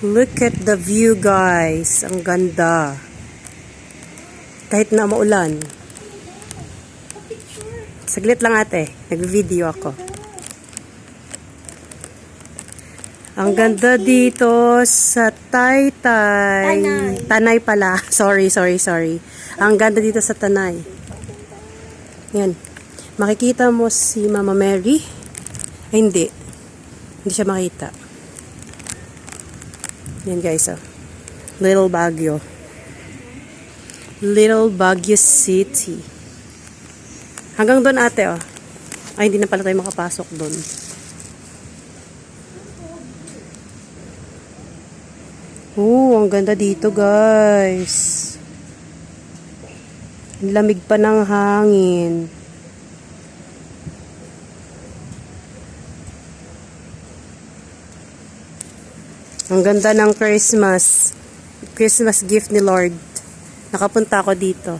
Look at the view, guys. Ang ganda. Kahit na maulan. Saglit lang ate. Nag-video ako. Ang ganda dito sa Taytay. Tanay pala. Sorry. Ang ganda dito sa Tanay. Yan. Makikita mo si Mama Mary. Ay, hindi. Hindi siya makita. Yan guys, oh. Little Baguio. Little Baguio City. Hanggang doon ate, oh. Ay, hindi na pala tayo makapasok doon. Oh, ang ganda dito, guys. Ang lamig pa ng hangin. Ang ganda ng Christmas. Christmas gift ni Lord. Nakapunta ako dito.